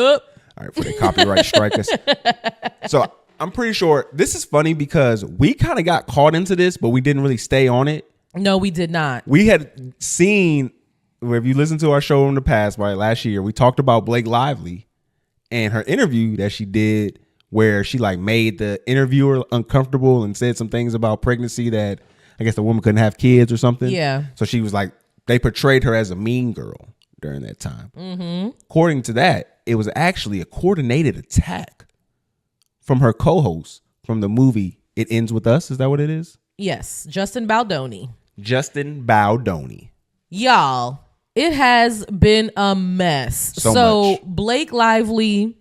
All right, for the copyright strikers. So I'm pretty sure this is funny because we kind of got caught into this, but we didn't really stay on it. No, we did not. We had seen, if you listen to our show in the past, right, last year, we talked about Blake Lively and her interview that she did where she like made the interviewer uncomfortable and said some things about pregnancy that I guess the woman couldn't have kids or something. Yeah. So she was like, they portrayed her as a mean girl during that time. Mm-hmm. According to that, it was actually a coordinated attack from her co-host from the movie It Ends With Us. Is that what it is? Yes. Justin Baldoni. Justin Baldoni. Y'all, it has been a mess. So much. Blake Lively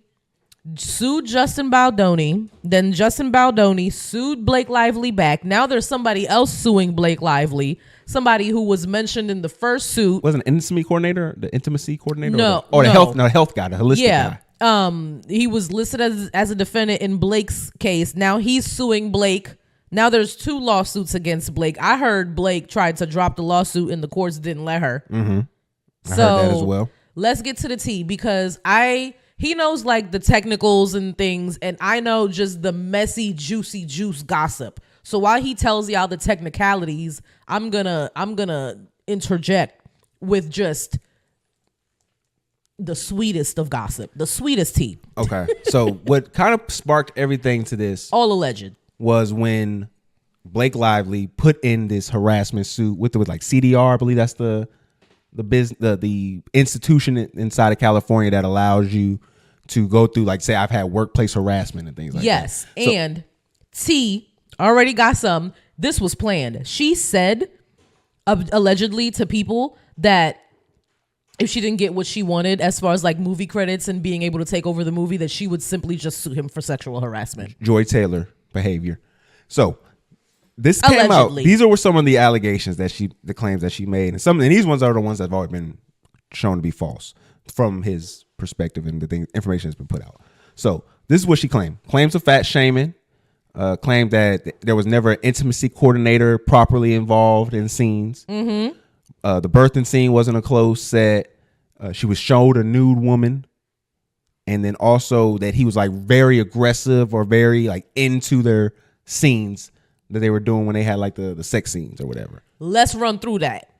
sued Justin Baldoni. Then Justin Baldoni sued Blake Lively back. Now there's somebody else suing Blake Lively. Somebody who was mentioned in the first suit. Wasn't an intimacy coordinator? The intimacy coordinator? No. The health guy, the holistic guy. He was listed as a defendant in Blake's case. Now he's suing Blake. Now there's 2 lawsuits against Blake. I heard Blake tried to drop the lawsuit and the courts didn't let her. Mm-hmm. I heard that as well. Let's get to the tea because he knows like the technicals and things, and I know just the messy, juicy juice gossip. So while he tells y'all the technicalities, I'm gonna interject with just the sweetest of gossip, the sweetest tea. Okay. So what kind of sparked everything to this? All alleged. Was when Blake Lively put in this harassment suit with like CDR, I believe that's the institution inside of California that allows you to go through, like, say I've had workplace harassment and things like that. Yes. And T already got some. This was planned. She said allegedly to people that if she didn't get what she wanted as far as like movie credits and being able to take over the movie, that she would simply just sue him for sexual harassment. Joy Taylor behavior. So this came allegedly. Out. These are some of the allegations the claims that she made, and these ones are the ones that have already been shown to be false from his perspective and the information that's been put out. So this is what she claimed: claims of fat shaming, claimed that there was never an intimacy coordinator properly involved in scenes. Mm-hmm. The birthing scene wasn't a closed set. She was showed a nude woman. And then also that he was like very aggressive or very like into their scenes that they were doing when they had like the sex scenes or whatever. Let's run through that.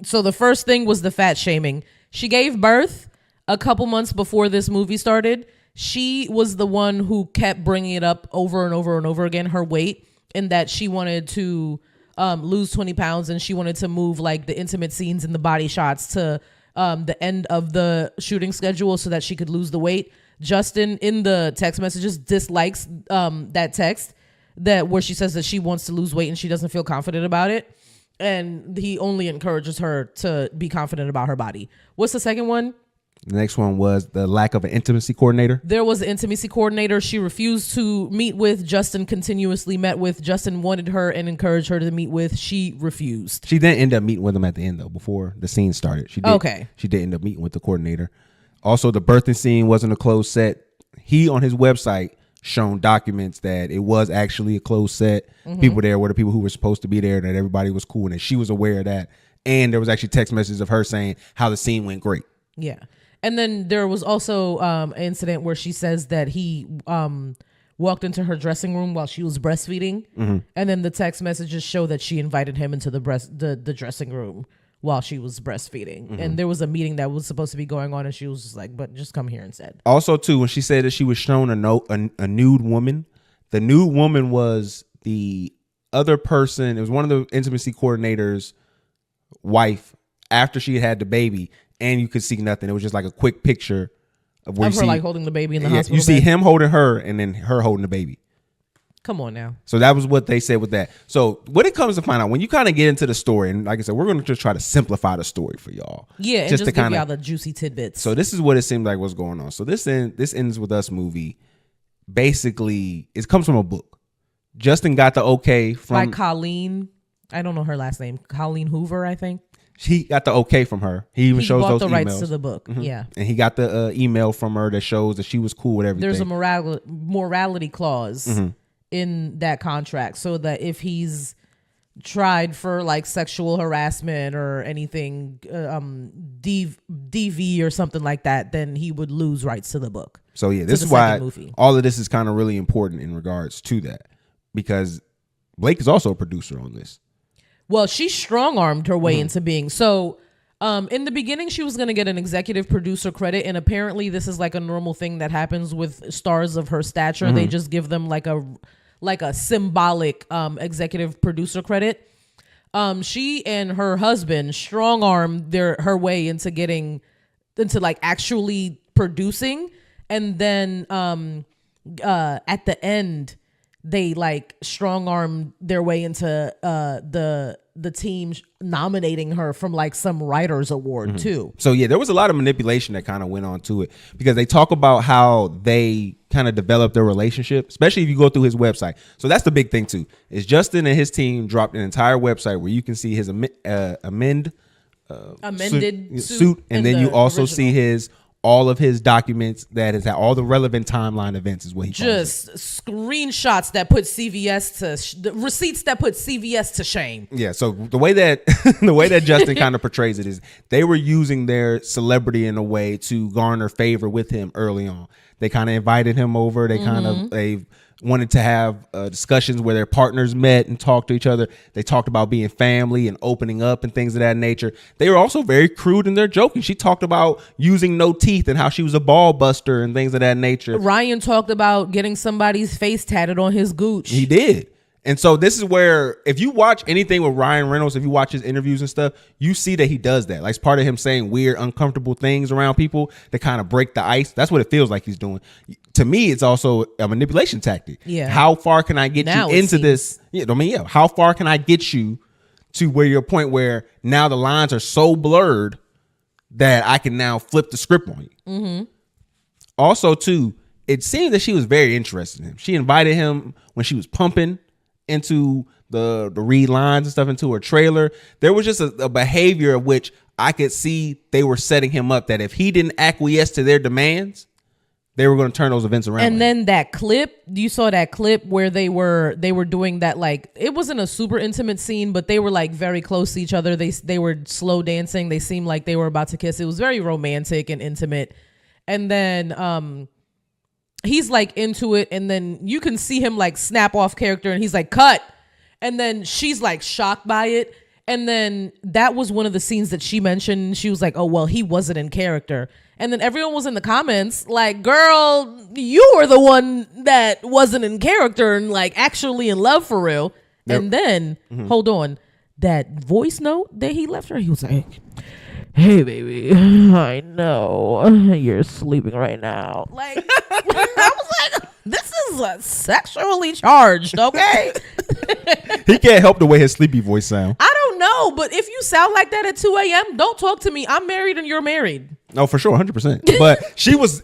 So the first thing was the fat shaming. She gave birth a couple months before this movie started. She was the one who kept bringing it up over and over and over again, her weight, and that she wanted to lose 20 pounds and she wanted to move like the intimate scenes and the body shots to the end of the shooting schedule so that she could lose the weight. Justin in the text messages dislikes that text where she says that she wants to lose weight and she doesn't feel confident about it. And he only encourages her to be confident about her body. What's the second one? The next one was the lack of an intimacy coordinator. There was an intimacy coordinator. She refused to meet with. Justin continuously met with. Justin wanted her and encouraged her to meet with. She refused. She didn't end up meeting with him at the end, though, before the scene started. She did, okay. She did end up meeting with the coordinator. Also, the birthing scene wasn't a closed set. He, on his website, shown documents that it was actually a closed set. Mm-hmm. People there were the people who were supposed to be there, that everybody was cool, and that she was aware of that. And there was actually text messages of her saying how the scene went great. Yeah. And then there was also an incident where she says that he walked into her dressing room while she was breastfeeding. Mm-hmm. And then the text messages show that she invited him into the dressing room while she was breastfeeding. Mm-hmm. And there was a meeting that was supposed to be going on and she was just like, but just come here instead. Also, too, when she said that she was shown a nude woman, the nude woman was the other person. It was one of the intimacy coordinators' wife after she had the baby. And you could see nothing. It was just like a quick picture of where her like holding the baby in the hospital. You see him holding her and then her holding the baby. Come on now. So that was what they said with that. So when it comes to find out, when you kind of get into the story, and like I said, we're going to just try to simplify the story for y'all. Yeah, and just to give y'all the juicy tidbits. So this is what it seemed like was going on. So this Ends With Us movie, basically, it comes from a book. Justin got the okay from... Like Colleen, I don't know her last name, Colleen Hoover, I think. He got the okay from her. He even shows those emails. He bought the rights to the book. Mm-hmm. Yeah. And he got the email from her that shows that she was cool with everything. There's a morality clause in that contract so that if he's tried for like sexual harassment or anything, DV or something like that, then he would lose rights to the book. So yeah, this is why all of this is kind of really important in regards to that, because Blake is also a producer on this. Well, she strong-armed her way into being. So in the beginning, she was going to get an executive producer credit, and apparently this is like a normal thing that happens with stars of her stature. They just give them like a symbolic executive producer credit. She and her husband strong-armed her way into like actually producing, and then at the end they like strong-armed their way into the team nominating her from like some writers award too. So yeah, there was a lot of manipulation that kind of went on to it, because they talk about how they kind of developed their relationship, especially if you go through his website. So that's the big thing too, is Justin and his team dropped an entire website where you can see his amended suit, and then you also see all of his documents that is at all the relevant timeline events is what he just screenshots that put CVS to receipts that put CVS to shame. Yeah. So the way that Justin kind of portrays it is they were using their celebrity in a way to garner favor with him early on. They kind of invited him over. They they wanted to have discussions where their partners met and talked to each other. They talked about being family and opening up and things of that nature. They were also very crude in their joking. She talked about using no teeth and how she was a ball buster and things of that nature. Ryan talked about getting somebody's face tatted on his gooch. He did. And so this is where, if you watch anything with Ryan Reynolds, if you watch his interviews and stuff, you see that he does that. Like, it's part of him saying weird, uncomfortable things around people to kind of break the ice. That's what it feels like he's doing. To me, it's also a manipulation tactic. Yeah. How far can I get you into this? Yeah, I mean, yeah. How far can I get you to where you're a point where now the lines are so blurred that I can now flip the script on you? Also, too, it seemed that she was very interested in him. She invited him when she was pumping into the read lines and stuff into her trailer. There was just a behavior of which I could see they were setting him up, that if he didn't acquiesce to their demands, they were going to turn those events around. And then that clip, you saw that clip where they were doing that, like, it wasn't a super intimate scene, but they were like very close to each other. They were slow dancing. They seemed like they were about to kiss. It was very romantic and intimate. And then he's like into it, and then you can see him like snap off character, and he's like, cut. And then she's like shocked by it. And then that was one of the scenes that she mentioned. She was like, oh, well, he wasn't in character. And then everyone was in the comments like, girl, you were the one that wasn't in character and like actually in love for real. Yep. And then hold on, that voice note that he left her, he was like, hey, baby, I know you're sleeping right now. Like, I was like, this is sexually charged, okay? He can't help the way his sleepy voice sounds. I don't know, but if you sound like that at 2 a.m., don't talk to me. I'm married and you're married. No, for sure, 100%. But she was,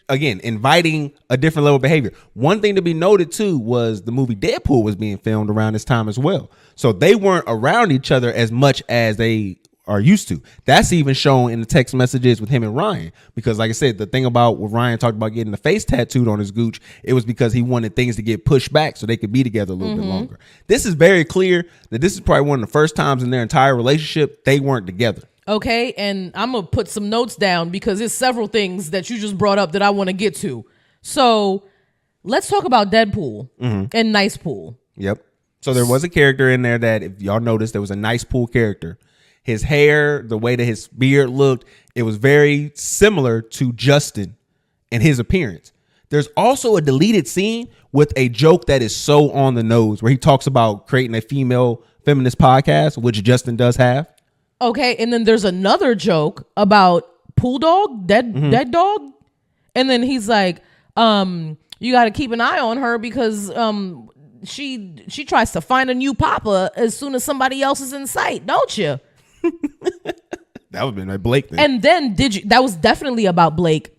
inviting a different level of behavior. One thing to be noted, too, was the movie Deadpool was being filmed around this time as well. So they weren't around each other as much as they are used to. That's even shown in the text messages with him and Ryan, because like I said, the thing about what Ryan talked about getting the face tattooed on his gooch, it was because he wanted things to get pushed back so they could be together a little bit longer. This is very clear that this is probably one of the first times in their entire relationship they weren't together. Okay, and I'm gonna put some notes down because there's several things that you just brought up that I want to get to. So let's talk about Deadpool and Nice Pool. Yep. So there was a character in there that, if y'all noticed, there was a Nice Pool character. His hair, the way that his beard looked, it was very similar to Justin and his appearance. There's also a deleted scene with a joke that is so on the nose where he talks about creating a female feminist podcast, which Justin does have. Okay, and then there's another joke about pool dog, dead dog. And then he's like, you got to keep an eye on her because she tries to find a new papa as soon as somebody else is in sight, don't you? That would have been my Blake thing. And then that was definitely about Blake,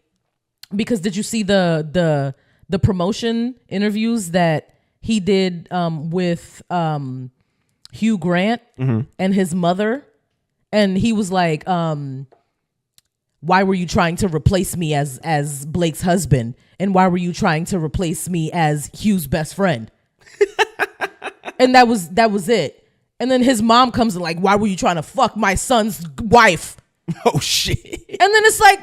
because did you see the promotion interviews that he did with Hugh Grant and his mother? And he was like, why were you trying to replace me as Blake's husband? And why were you trying to replace me as Hugh's best friend? And that was it. And then his mom comes and like, why were you trying to fuck my son's wife? Oh shit. And then it's like,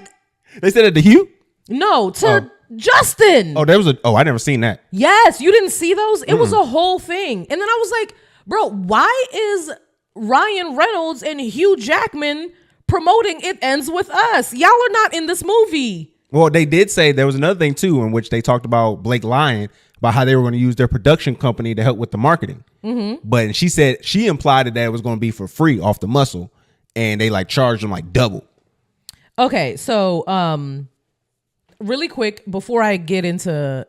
They said it to Hugh? no, to Justin. Oh, I never seen that. Yes, you didn't see those? It was a whole thing. And then I was like, bro, why is Ryan Reynolds and Hugh Jackman promoting It Ends With Us? Y'all are not in this movie. Well, they did say there was another thing too in which they talked about Blake lying about how they were going to use their production company to help with the marketing. But she implied that it was going to be for free off the muscle, and they like charged them like double. Okay, so really quick before I get into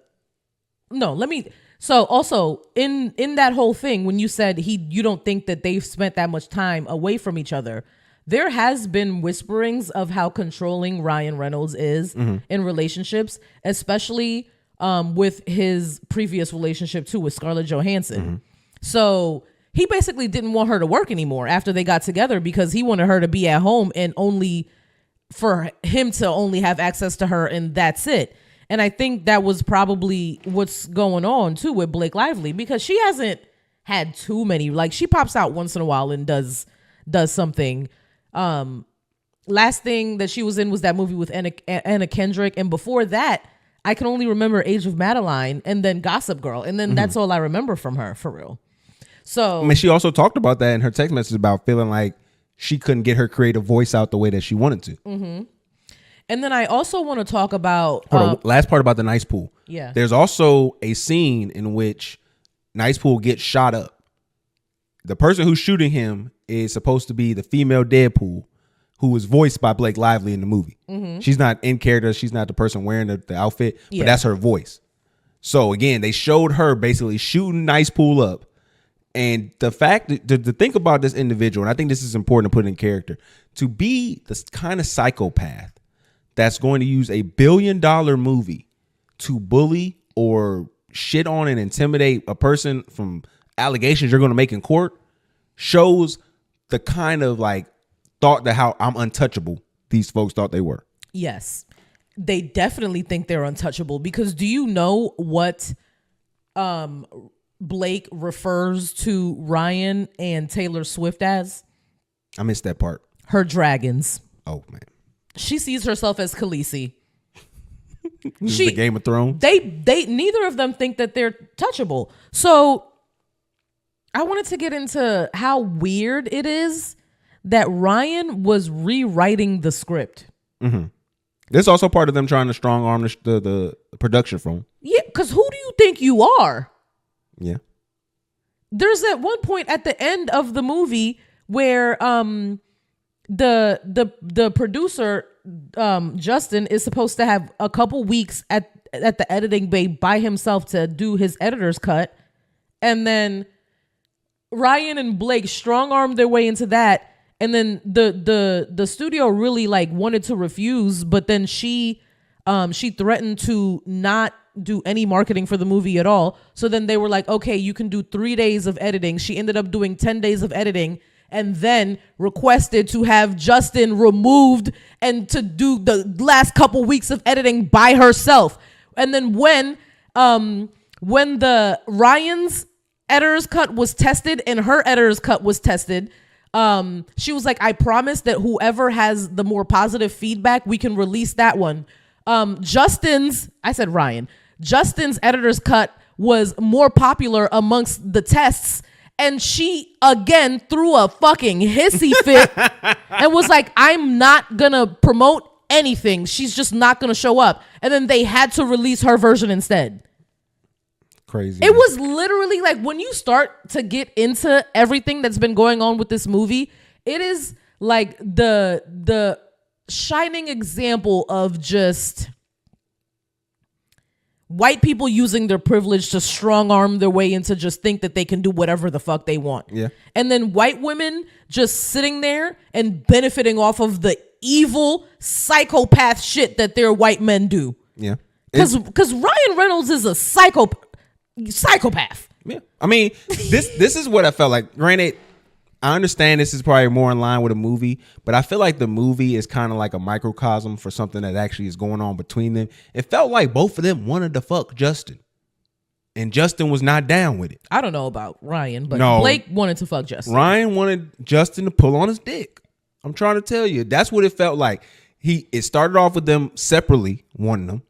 so also in that whole thing, when you said you don't think that they've spent that much time away from each other, there has been whisperings of how controlling Ryan Reynolds is in relationships, especially with his previous relationship too with Scarlett Johansson. So he basically didn't want her to work anymore after they got together because he wanted her to be at home and only for him to only have access to her, and that's it. And I think that was probably what's going on too with Blake Lively, because she hasn't had too many, like she pops out once in a while and does something. Last thing that she was in was that movie with Anna Kendrick, and before that I can only remember Age of Madeline and then Gossip Girl, and then that's all I remember from her, for real. So I mean, she also talked about that in her text message about feeling like she couldn't get her creative voice out the way that she wanted to. And then I also want to talk about last part about the Nice Pool. Yeah. There's also a scene in which Nice Pool gets shot up. The person who's shooting him is supposed to be the female Deadpool, who was voiced by Blake Lively in the movie. She's not in character. She's not the person wearing the outfit, but that's her voice. So again, they showed her basically shooting Nice Pool up. And the fact to think about this individual, and I think this is important to put in character, to be this kind of psychopath that's going to use $1 billion movie to bully or shit on and intimidate a person from allegations you're going to make in court shows the kind of like thought that how I'm untouchable these folks thought they were. Yes, they definitely think they're untouchable, because do you know what Blake refers to Ryan and Taylor Swift as? I missed that part. Her dragons. Oh man. She sees herself as Khaleesi. This is the Game of Thrones. They neither of them think that they're touchable. So I wanted to get into how weird it is that Ryan was rewriting the script. This is also part of them trying to strong arm the production from. Yeah, because who do you think you are? Yeah. There's at one point at the end of the movie where the producer Justin is supposed to have a couple weeks at the editing bay by himself to do his editor's cut, and then Ryan and Blake strong-armed their way into that, and then the studio really like wanted to refuse, but then she threatened to not do any marketing for the movie at all. So then they were like, okay, you can do 3 days of editing. She ended up doing 10 days of editing, and then requested to have Justin removed and to do the last couple weeks of editing by herself. And then when the Ryan's editor's cut was tested and her editor's cut was tested, she was like, I promise that whoever has the more positive feedback, we can release that one. Justin's editor's cut was more popular amongst the tests, and she again threw a fucking hissy fit and was like, I'm not gonna promote anything. She's just not gonna show up. And then they had to release her version instead. Crazy. It was literally like, when you start to get into everything that's been going on with this movie, it is like the shining example of just white people using their privilege to strong arm their way into just think that they can do whatever the fuck they want. Yeah. And then white women just sitting there and benefiting off of the evil psychopath shit that their white men do. Yeah. Because Ryan Reynolds is a psychopath. Yeah. I mean, this is what I felt like. Granted, I understand this is probably more in line with a movie, but I feel like the movie is kind of like a microcosm for something that actually is going on between them. It felt like both of them wanted to fuck Justin. and Justin was not down with it. I don't know about Ryan, but No. Blake wanted to fuck Justin. Ryan wanted Justin to pull on his dick. I'm trying to tell you, that's what it felt like. It started off with them separately wanting them,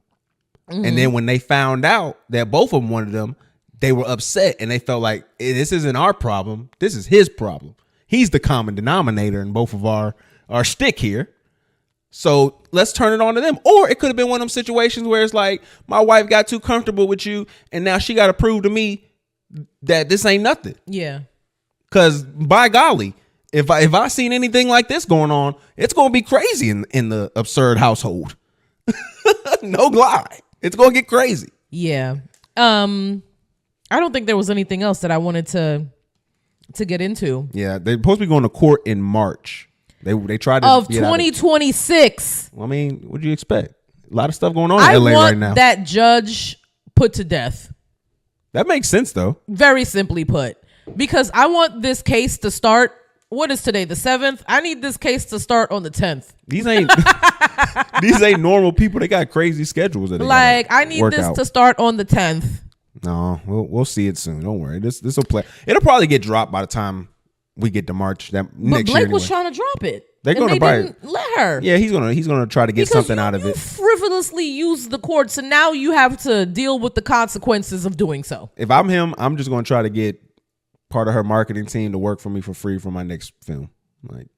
and then when they found out that both of them wanted them, they were upset and they felt like this isn't our problem. This is his problem. He's the common denominator in both of our shtick here. So let's turn it on to them. Or it could have been one of them situations where it's like, my wife got too comfortable with you and now she got to prove to me that this ain't nothing. Yeah. Because by golly, if I seen anything like this going on, it's going to be crazy in the absurd household. No lie. It's going to get crazy. Yeah. I don't think there was anything else that I wanted to get into. Yeah, they're supposed to be going to court in March. They tried to of 2026. I mean, what do you expect? A lot of stuff going on in LA right now. That judge put to death. That makes sense though. Very simply put, because I want this case to start. What is today? The 7th. I need this case to start on the 10th. These ain't normal people. They got crazy schedules. That like I need this to start on the 10th. No, we'll see it soon. Don't worry. This will play. It'll probably get dropped by the time we get to March next year. But Blake was trying to drop it. They're going to didn't let her. Yeah, he's gonna try to get something out of it. You frivolously use the courts, and now you have to deal with the consequences of doing so. If I'm him, I'm just going to try to get part of her marketing team to work for me for free for my next film. Like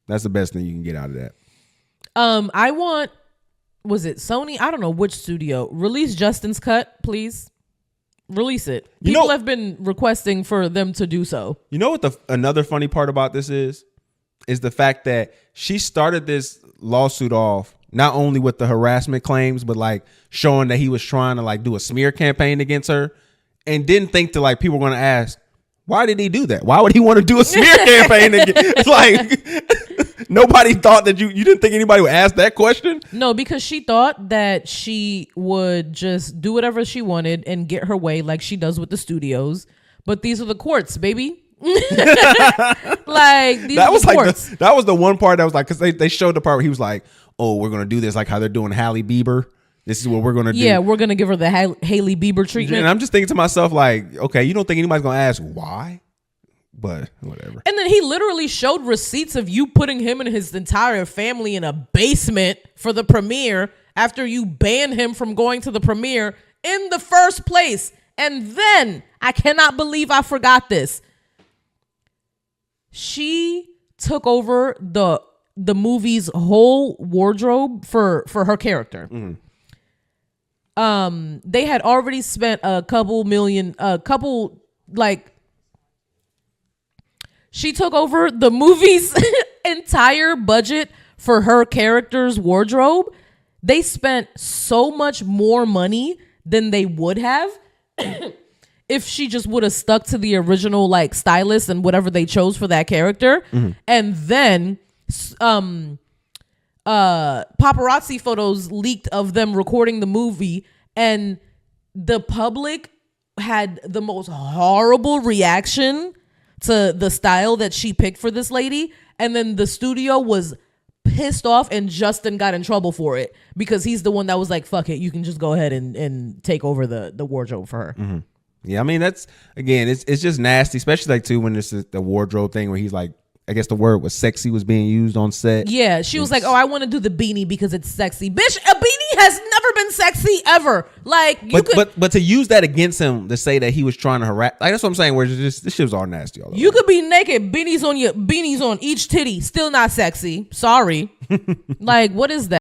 that's the best thing you can get out of that. I want. Was it Sony? I don't know which studio. Release Justin's cut, please. Release it. People have been requesting for them to do so. You know what another funny part about this is the fact that she started this lawsuit off not only with the harassment claims, but like showing that he was trying to like do a smear campaign against her, and didn't think to like people were going to ask, why did he do that? Why would he want to do a smear campaign? It's like nobody thought that you didn't think anybody would ask that question. No, because she thought that she would just do whatever she wanted and get her way like she does with the studios. But these are the courts, baby. Like these that are was the like courts. that was the one part that was like, because they showed the part where he was like, oh, we're going to do this like how they're doing Halle Bieber. This is what we're going to do. Yeah, we're going to give her the Hailey Bieber treatment. And I'm just thinking to myself, like, okay, you don't think anybody's going to ask why? But whatever. And then he literally showed receipts of you putting him and his entire family in a basement for the premiere after you banned him from going to the premiere in the first place. And then, I cannot believe I forgot this. She took over the movie's whole wardrobe for her character. Mm-hmm. They had already spent she took over the movie's entire budget for her character's wardrobe. They spent so much more money than they would have if she just would have stuck to the original like stylist and whatever they chose for that character. Mm-hmm. And then paparazzi photos leaked of them recording the movie, and the public had the most horrible reaction to the style that she picked for this lady. And then the studio was pissed off, and Justin got in trouble for it because he's the one that was like, fuck it, you can just go ahead and take over the wardrobe for her. Mm-hmm. Yeah, I mean, that's, again, it's just nasty, especially like too when it's the wardrobe thing where he's like, I guess the word was sexy was being used on set. Yeah, she was like, oh, I want to do the beanie because it's sexy. Bitch, a beanie has never been sexy ever. Like, but to use that against him, to say that he was trying to harass, like that's what I'm saying, where it's just, this shit was all nasty. All you could be naked, beanies on each titty, still not sexy. Sorry. Like, what is that?